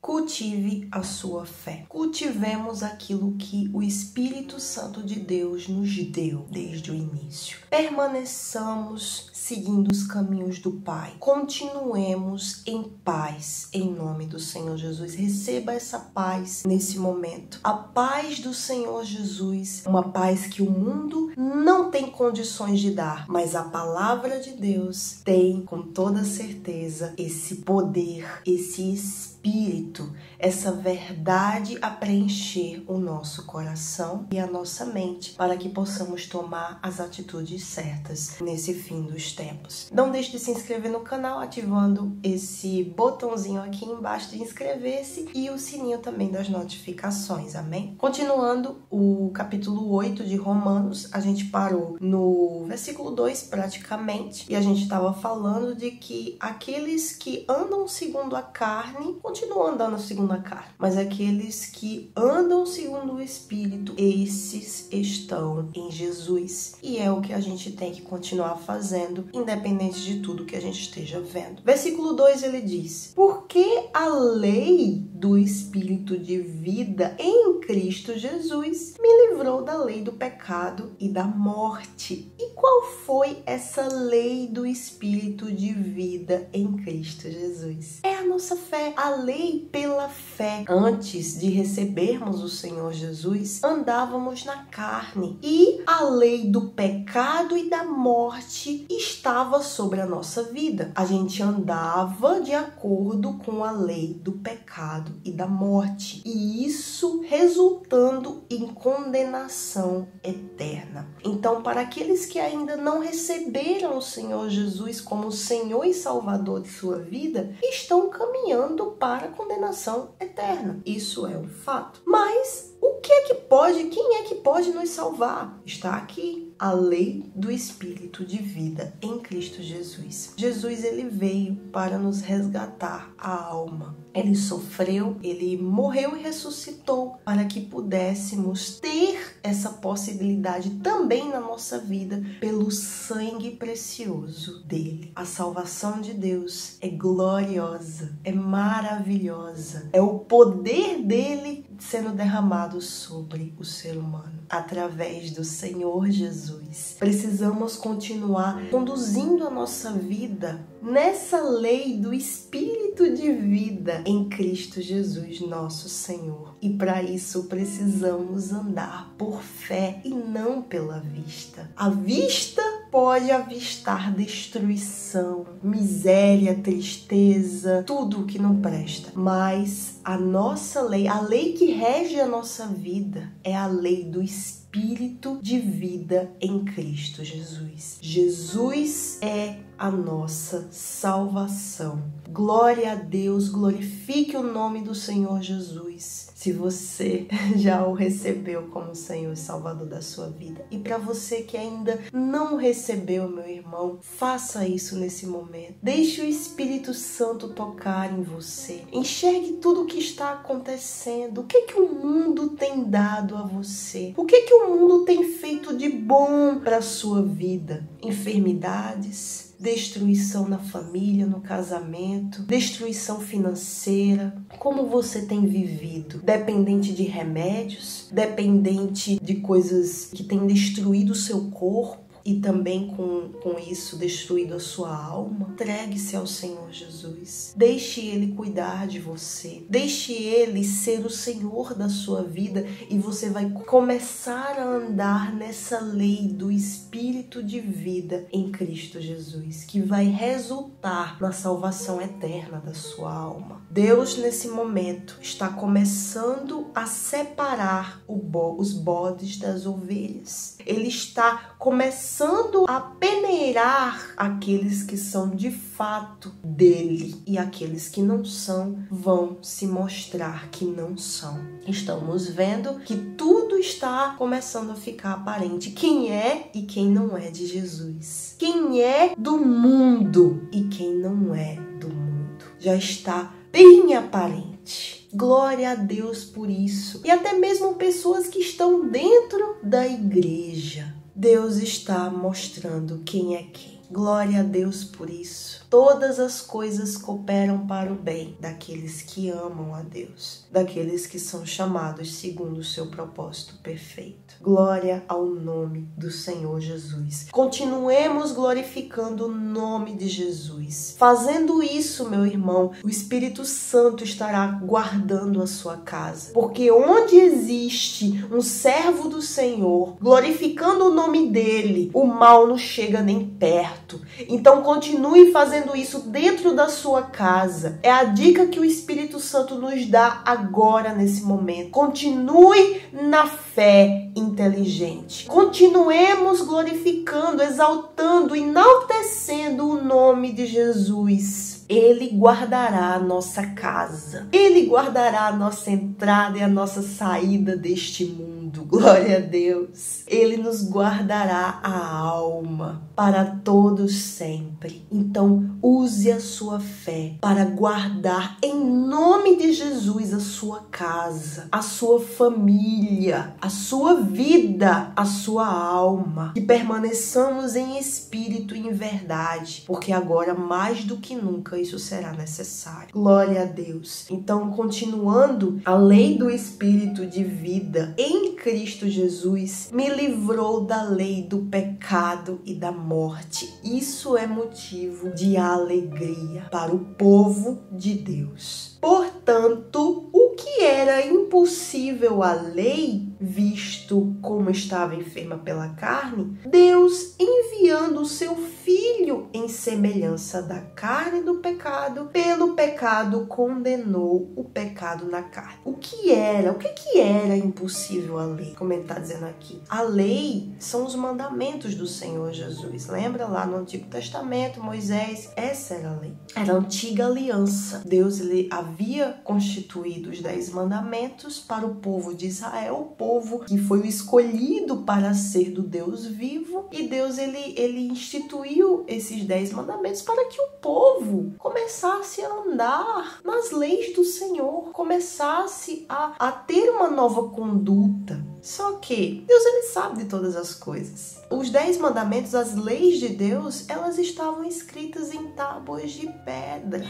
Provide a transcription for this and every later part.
Cultive a sua fé. Cultivemos aquilo que o Espírito Santo de Deus nos deu desde o início. Permaneçamos seguindo os caminhos do Pai. Continuemos em paz, em nome do Senhor Jesus. Receba essa paz nesse momento. A paz do Senhor Jesus, uma paz que o mundo não tem condições de dar, mas a palavra de Deus tem com toda certeza esse poder, esse Espírito, essa verdade a preencher o nosso coração e a nossa mente para que possamos tomar as atitudes certas nesse fim dos tempos. Não deixe de se inscrever no canal ativando esse botãozinho aqui embaixo de inscrever-se e o sininho também das notificações, amém? Continuando o capítulo 8 de Romanos, a gente parou no versículo 2 praticamente e a gente estava falando de que aqueles que andam segundo a carne continuam andando segundo a carne, mas aqueles que andam segundo o Espírito, esses estão em Jesus. E é o que a gente tem que continuar fazendo, independente de tudo que a gente esteja vendo. Versículo 2 ele diz: porque a lei do Espírito de vida em Cristo Jesus me livrou da lei do pecado e da morte. E qual foi essa lei do Espírito de vida em Cristo Jesus? É a nossa fé, a lei pela fé. Antes de recebermos o Senhor Jesus, andávamos na carne e a lei do pecado e da morte estava sobre a nossa vida. A gente andava de acordo com a lei do pecado e da morte, e isso resultando em condenação eterna. Então, para aqueles que ainda não receberam o Senhor Jesus como Senhor e Salvador de sua vida, estão caminhando para a condenação eterna. Isso é um fato. Mas o que é que pode, quem é que pode nos salvar? Está aqui a lei do Espírito de vida em Cristo Jesus. Jesus, ele veio para nos resgatar a alma. Ele sofreu, ele morreu e ressuscitou para que pudéssemos ter essa possibilidade também na nossa vida pelo sangue precioso dele. A salvação de Deus é gloriosa, é maravilhosa, é o poder dele sendo derramado sobre o ser humano através do Senhor Jesus. Precisamos continuar conduzindo a nossa vida nessa lei do Espírito de vida em Cristo Jesus, nosso Senhor. E para isso precisamos andar por fé e não pela vista. A vista pode avistar destruição, miséria, tristeza, tudo o que não presta. Mas a nossa lei, a lei que rege a nossa vida, é a lei do Espírito de vida em Cristo Jesus. Jesus é a nossa salvação. Glória a Deus, glorifique o nome do Senhor Jesus. Se você já o recebeu como Senhor e Salvador da sua vida. E para você que ainda não recebeu, meu irmão, faça isso nesse momento. Deixe o Espírito Santo tocar em você. Enxergue tudo o que está acontecendo. O que o mundo tem dado a você? O que o mundo tem feito de bom para a sua vida? Enfermidades, destruição na família, no casamento, destruição financeira. Como você tem vivido? Dependente de remédios, dependente de coisas que têm destruído o seu corpo e também com isso destruído a sua alma. Entregue-se ao Senhor Jesus. Deixe Ele cuidar de você. Deixe Ele ser o Senhor da sua vida e você vai começar a andar nessa lei do Espírito de vida em Cristo Jesus, que vai resultar na salvação eterna da sua alma. Deus, nesse momento, está começando a separar os bodes das ovelhas. Ele está começando a peneirar aqueles que são de fato dele, e aqueles que não são vão se mostrar que não são. Estamos vendo que tudo está começando a ficar aparente. Quem é e quem não é de Jesus. Quem é do mundo e quem não é do mundo. Já está bem aparente. Glória a Deus por isso. E até mesmo pessoas que estão dentro da igreja. Deus está mostrando quem é quem. Glória a Deus por isso. todas as coisas cooperam para o bem daqueles que amam a Deus, daqueles que são chamados segundo o seu propósito perfeito. Glória ao nome do Senhor Jesus. Continuemos glorificando o nome de Jesus. Fazendo isso, meu irmão, o Espírito Santo estará guardando a sua casa. Porque onde existe um servo do Senhor, glorificando o nome dele, o mal não chega nem perto. Então continue fazendo isso dentro da sua casa. É a dica que o Espírito Santo nos dá agora nesse momento. Continue na fé inteligente. Continuemos glorificando, exaltando, enaltecendo o nome de Jesus. Ele guardará a nossa casa. Ele guardará a nossa entrada e a nossa saída deste mundo. Glória a Deus. Ele nos guardará a alma para todos sempre. Então, use a sua fé para guardar em nome de Jesus a sua casa, a sua família, a sua vida, a sua alma. Que permaneçamos em espírito e em verdade, porque agora mais do que nunca isso será necessário. Glória a Deus. Então, continuando, a lei do Espírito de vida em Cristo Jesus me livrou da lei do pecado e da morte. Isso é motivo de alegria para o povo de Deus. Portanto, o que era impossível à lei, visto como estava enferma pela carne, Deus, enviando o seu Filho em semelhança da carne do pecado, pelo pecado condenou o pecado na carne. O que era impossível à lei? Como ele está dizendo aqui. A lei são os mandamentos do Senhor Jesus. Lembra lá no Antigo Testamento, Moisés? Essa era a lei. Era a antiga aliança. Deus havia constituído os 10 mandamentos para o povo de Israel, o povo que foi o escolhido para ser do Deus vivo, e Deus ele instituiu esses 10 mandamentos para que o povo começasse a andar nas leis do Senhor, começasse a ter uma nova conduta. Só que Deus ele sabe de todas as coisas. Os 10 mandamentos, as leis de Deus, elas estavam escritas em tábuas de pedra.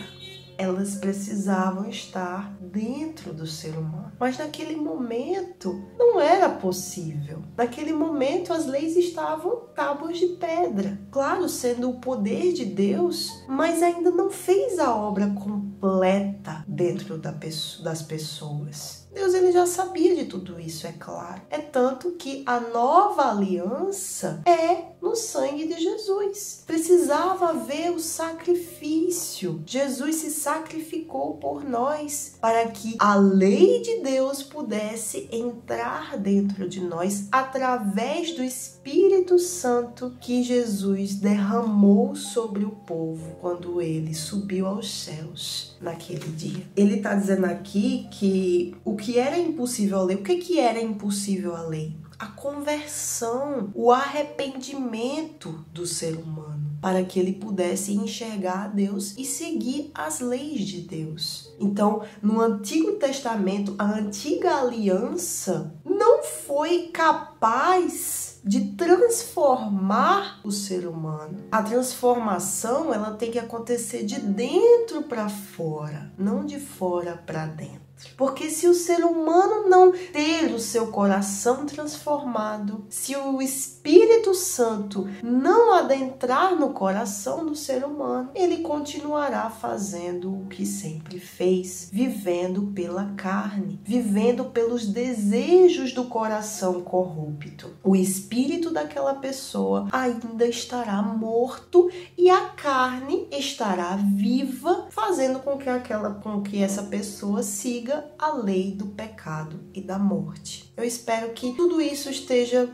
Elas precisavam estar dentro do ser humano. Mas naquele momento não era possível. Naquele momento as leis estavam tábuas de pedra. Claro, sendo o poder de Deus, mas ainda não fez a obra completa dentro das pessoas. Deus ele já sabia de tudo isso, é claro. É tanto que a nova aliança é no sangue de Jesus. Precisava haver o sacrifício. Jesus se sacrificou por nós para que a lei de Deus pudesse entrar dentro de nós através do Espírito Santo que Jesus derramou sobre o povo quando ele subiu aos céus naquele dia. Ele está dizendo aqui que o que era impossível à lei, o que era impossível à lei? A conversão, o arrependimento do ser humano, para que ele pudesse enxergar a Deus e seguir as leis de Deus. Então, no Antigo Testamento, a antiga aliança não foi capaz de transformar o ser humano. A transformação, ela tem que acontecer de dentro para fora, não de fora para dentro. Porque se o ser humano não ter o seu coração transformado, se o Espírito Santo não adentrar no coração do ser humano, ele continuará fazendo o que sempre fez, vivendo pela carne, vivendo pelos desejos do coração corrupto. O espírito daquela pessoa ainda estará morto e a carne estará viva, fazendo com que essa pessoa siga a lei do pecado e da morte. Eu espero que tudo isso esteja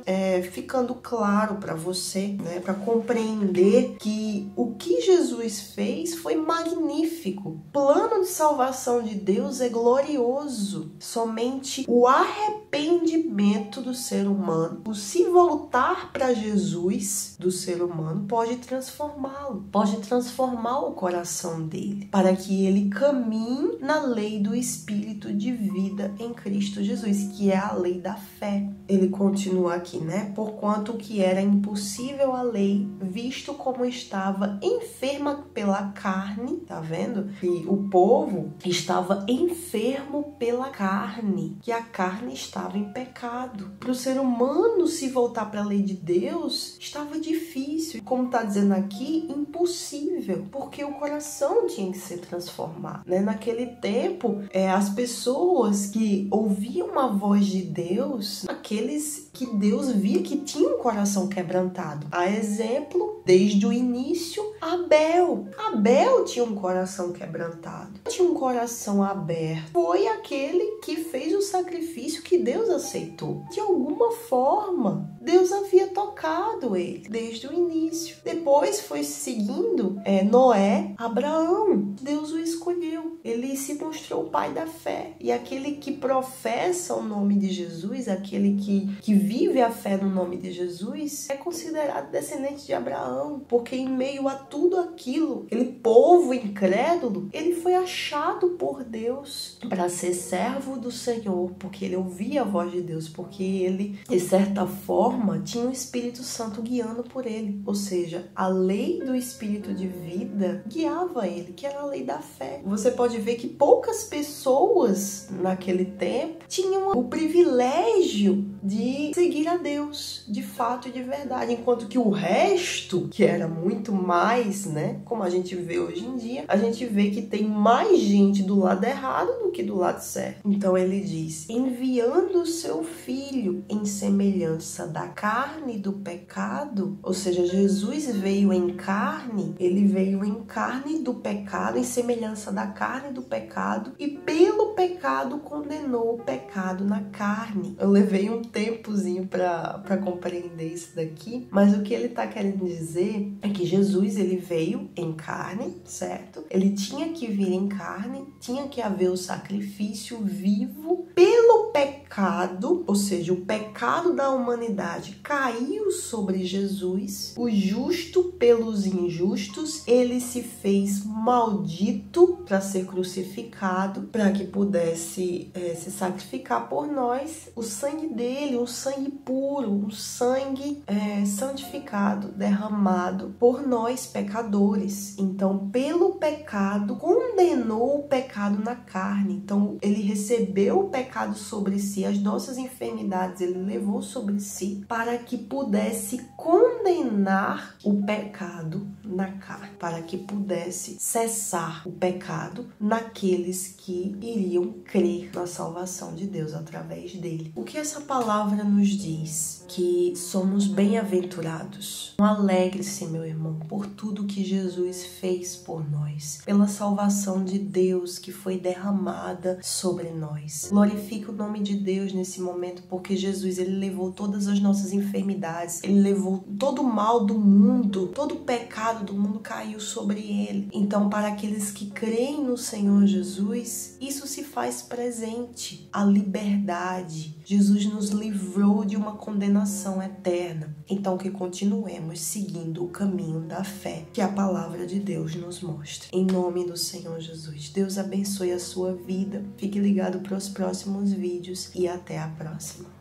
ficando claro para você, né? Para compreender que o que Jesus fez foi magnífico. O plano de salvação de Deus é glorioso. Somente o arrependimento do ser humano, o se voltar para Jesus do ser humano, pode transformá-lo, pode transformar o coração dele, para que ele caminhe na lei do Espírito espírito de vida em Cristo Jesus, que é a lei da fé. Ele continua aqui, né? Porquanto o que era impossível à lei, visto como estava enferma pela carne, tá vendo? E o povo estava enfermo pela carne, que a carne estava em pecado. Para o ser humano se voltar para a lei de Deus, estava difícil. Como está dizendo aqui, impossível, porque o coração tinha que ser transformado, né? Naquele tempo, as pessoas que ouviam a voz de Deus, aqueles que Deus via que tinham um coração quebrantado. A exemplo, desde o início, Abel. Abel tinha um coração quebrantado, tinha um coração aberto. Foi aquele que fez o sacrifício que Deus aceitou. De alguma forma, Deus havia tocado ele desde o início. Depois foi seguindo Noé, Abraão. Deus o escolheu. Ele se mostrou o pai da fé. E aquele que professa o nome de Jesus, aquele que vive a fé no nome de Jesus, é considerado descendente de Abraão. Porque em meio a tudo aquilo, aquele povo incrédulo, ele foi achado por Deus para ser servo do Senhor, porque ele ouvia a voz de Deus, porque ele, de certa forma, tinha o Espírito Santo guiando por ele. Ou seja, a lei do Espírito de vida guiava ele, que era a lei da fé. Você pode ver que poucas pessoas naquele tempo tinham o privilégio de seguir a Deus, de fato e de verdade, enquanto que o resto, que era muito mais, né, como a gente vê hoje em dia, a gente vê que tem mais gente do lado errado do que do lado certo. Então ele diz, enviando o seu filho em semelhança da carne do pecado, ou seja, Jesus veio em carne, ele veio em carne do pecado, em semelhança da carne do pecado, e pelo pecado condenou o pecado na carne. Eu levei um tempozinho para compreender isso daqui, mas o que ele está querendo dizer é que Jesus, ele veio em carne, certo? Ele tinha que vir em carne, tinha que haver o sacrifício vivo pelo pecado, ou seja, o pecado da humanidade caiu sobre Jesus, o justo pelos injustos, ele se fez maldito para ser crucificado, para que pudesse se sacrificar por nós. O sangue dele, um sangue puro, um sangue santificado, derramado por nós pecadores. Então, pelo pecado, condenou o pecado na carne. Então, ele recebeu o pecado sobre si, as nossas enfermidades ele levou sobre si, para que pudesse condenar o pecado na carne, para que pudesse cessar o pecado naqueles que iriam crer na salvação de Deus através dele. O que essa palavra nos diz? Que somos bem-aventurados. Alegre-se, meu irmão, por tudo que Jesus fez por nós, pela salvação de Deus que foi derramada sobre nós. Glorifique o nome de Deus nesse momento, porque Jesus, ele levou todas as nossas enfermidades, ele levou todo o mal do mundo, todo o pecado do mundo caiu sobre ele. Então, para aqueles que creem no Senhor Jesus, isso se faz presente, a liberdade. Jesus nos livrou de uma condenação eterna. Então, que continuemos seguindo o caminho da fé que a palavra de Deus nos mostra. Em nome do Senhor Jesus, Deus abençoe a sua vida. Fique ligado para os próximos vídeos e até a próxima.